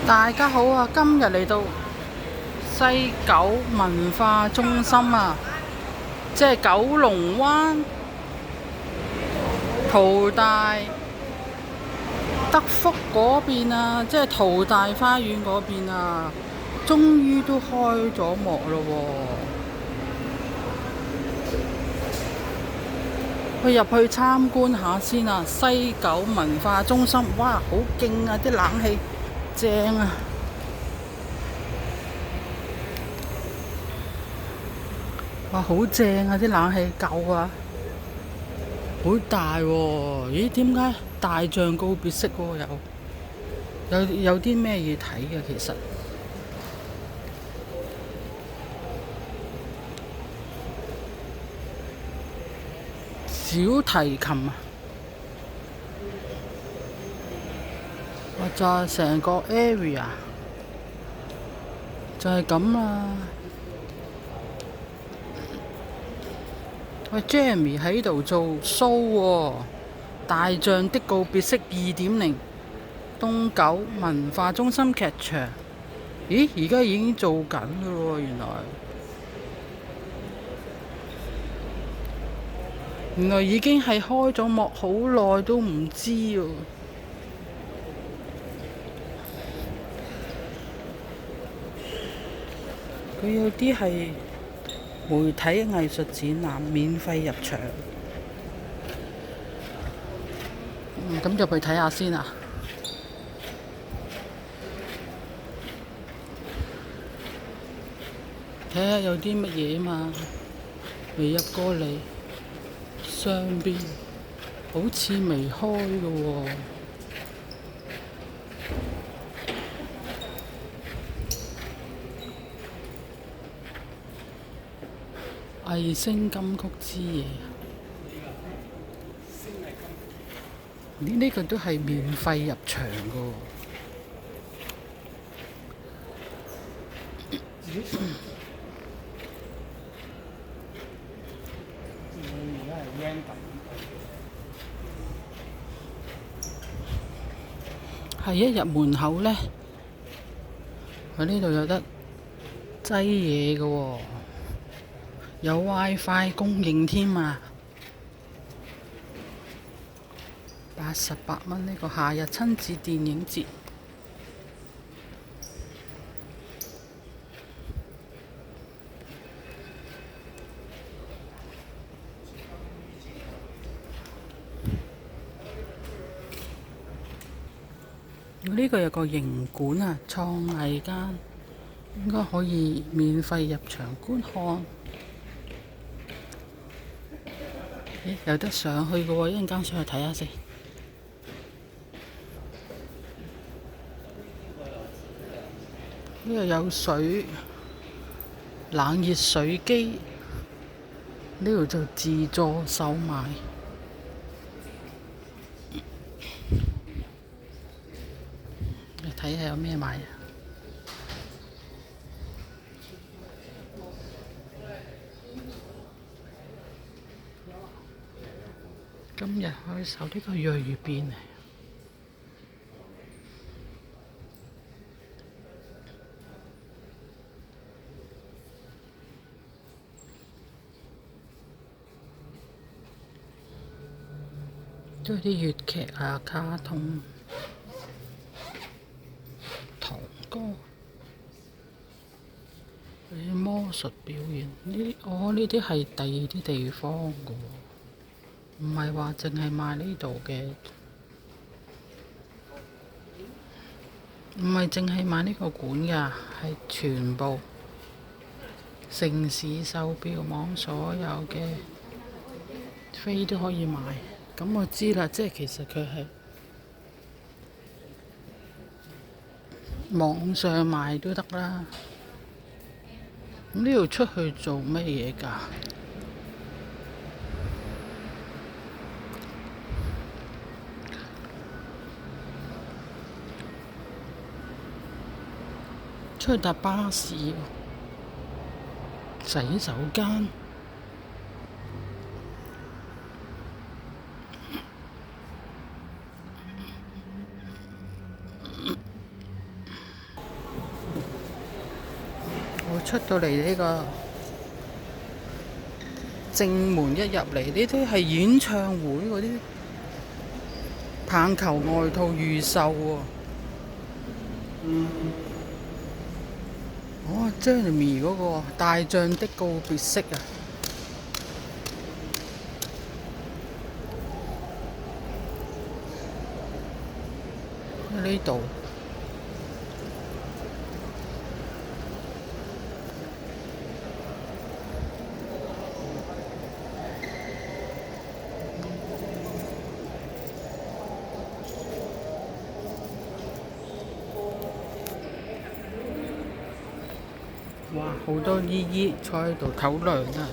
大家好啊！今日嚟到西九文化中心啊，即係九龍灣淘大德福嗰邊啊，即係淘大花園嗰邊啊，終於都開咗幕咯喎！去入去參觀下先啊！西九文化中心，哇，好勁啊！啲冷氣正啊！哇，好正啊！啲冷氣夠啊，好大喎！咦，點解大象告別式喎？有啲咩嘢睇嘅其實？小提琴啊，哇！就係成個 area 就係咁啦。喂，Jamie 喺度做 show 喎，大象的告別式2.0，東九文化中心劇場。咦，而家已經做緊㗎喎，原來已經係開咗幕好耐都唔知喎。佢有啲係媒體藝術展覽，免費入場。咁入去睇下先啊！睇下有啲乜嘢嘛，未入過嚟。上邊好似未開嘅喎。藝星金曲之夜，呢個都係免費入場嘅喎。係一入門口呢，佢呢度有得擠嘢嘅喎，有 WiFi 供應添啊！88蚊呢個夏日親子電影節。呢個有個營館啊，創藝間應該可以免費入場觀看。咦，有得上去嘅喎，一陣間上去睇下先。呢度有水，冷熱水機，呢度就自助售賣。你睇下有咩買啊？今日開售呢個鋭變，都係啲粵劇啊、卡通、唐歌、啲魔術表演。呢啲係第二啲地方嘅喎，唔係話淨係賣呢度嘅，唔係淨係賣呢個館㗎，係全部城市售票網所有嘅飛都可以買。咁我知啦，即係其實佢係網上賣都得啦。咁呢度出去做乜嘢㗎？出去搭巴士喎，洗手間。出到嚟呢個正門一入嚟，呢啲係演唱會嗰啲棒球外套預售喎。哦，Jeremy 嗰個大象的告別式啊！喺呢度。哇！好多姨姨坐喺度唞涼啊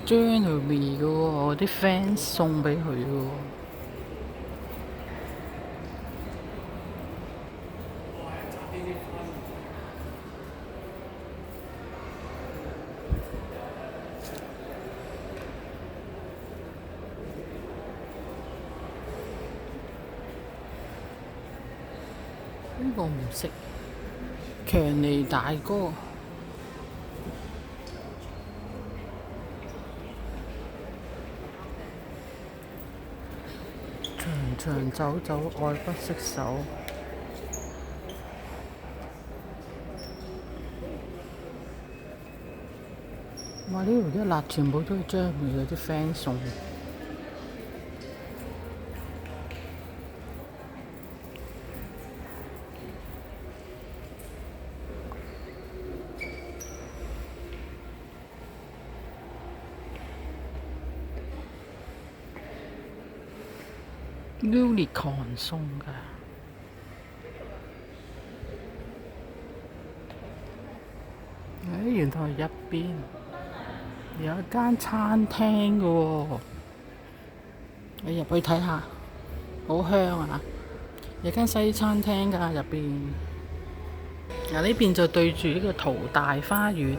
！Jeremy 嘅喎，啲 fans 送俾佢嘅喎。呢個唔識，強尼大哥。長長走走，愛不釋手。哇！呢度一辣全部都係Jeremy嗰啲 fans 送。Unicorn 送㗎。原來入邊有一間餐廳㗎喎，你入去睇下，好香啊！有間西餐廳㗎入邊。呢邊就對住呢個淘大花園。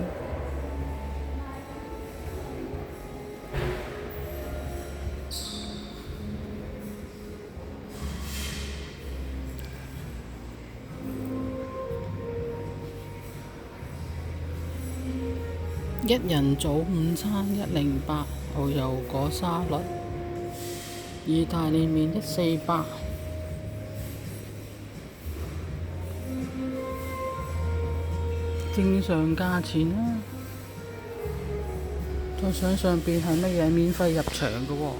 一人早午餐108，蠔油果沙律，意大利麵140，正常價錢啦。再上邊係乜嘢？免費入場嘅喎，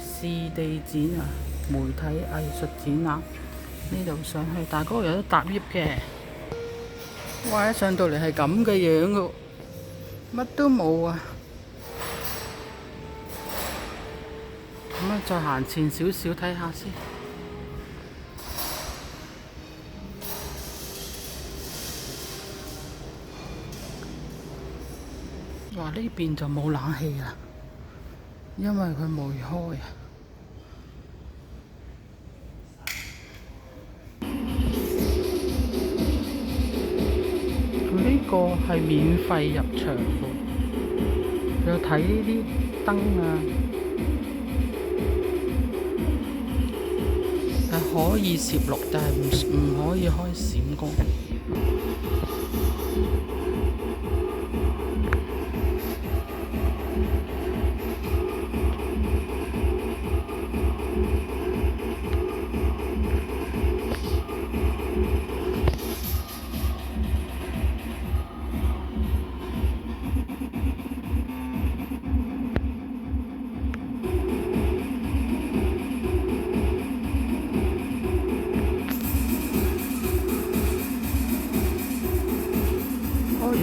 試地展啊，媒體藝術展覽。呢度上去，但係嗰個有得搭 lift 嘅。哇！一上到嚟係咁嘅樣嘅，乜都冇啊！咁啊，再行前少少睇下先。哇！呢邊就冇冷氣啦，因為佢冇開啊。佢呢個係免費入場喎，有睇呢啲燈啊，係可以攝錄，但係唔可以開閃光。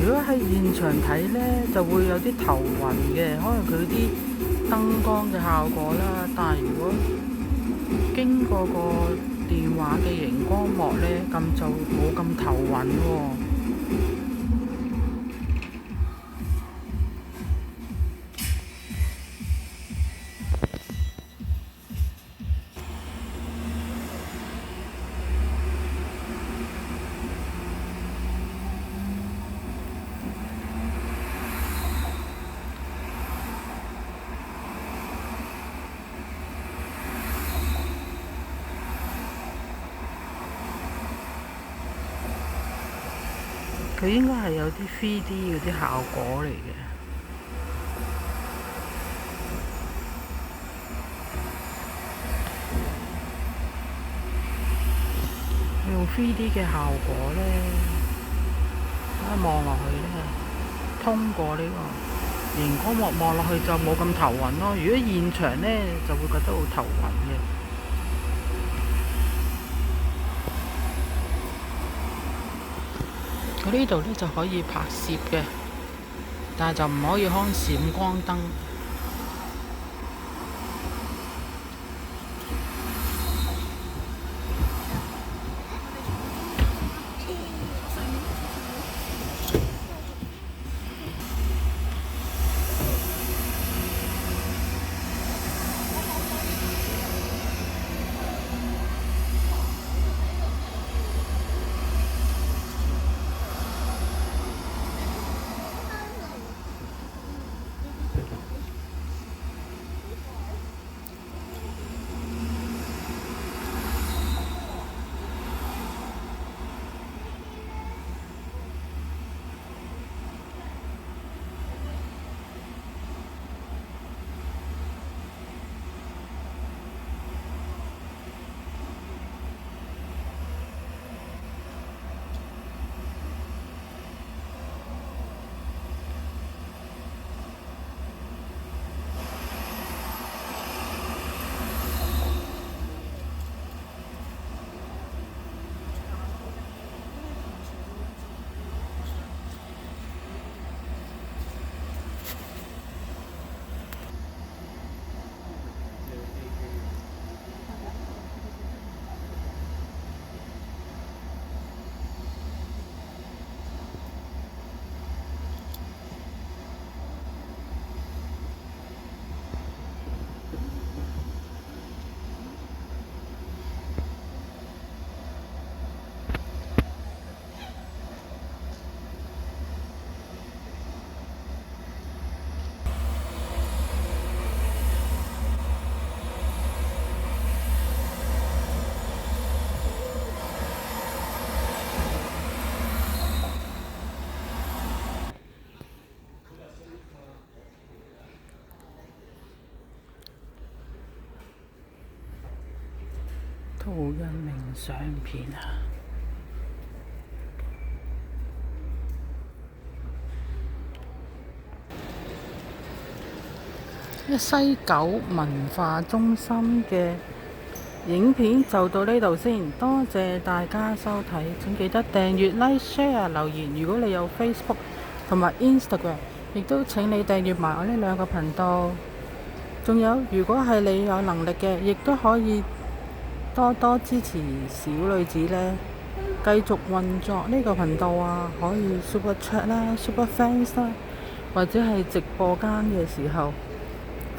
如果喺現場睇呢，就會有啲頭暈嘅，可能佢啲燈光嘅效果啦。但係如果經過個電話嘅熒光幕呢，咁就冇咁頭暈喎。佢應該係有啲 3D 嗰啲效果嚟嘅，用 3D 嘅效果呢，一望落去呢，通過呢個熒光幕望落去就冇咁頭暈咯。如果現場呢，就會覺得好頭暈嘅。佢呢度呢就可以拍攝嘅，但係就唔可以開閃光燈。圖印冥相片啊！西九文化中心嘅影片就到呢度先，多謝大家收睇，請記得訂閱、like、share、留言。如果你有 Facebook 同埋 Instagram， 亦都請你訂閱埋我呢兩個頻道。仲有，如果係你有能力嘅，亦都可以多多支持小女子呢，繼續運作呢個頻道啊，可以 Super Chat 啦、Super Thanks 啦，或者係直播間嘅時候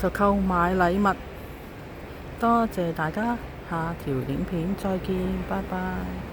就購買禮物。多謝大家，下條影片再見，拜拜。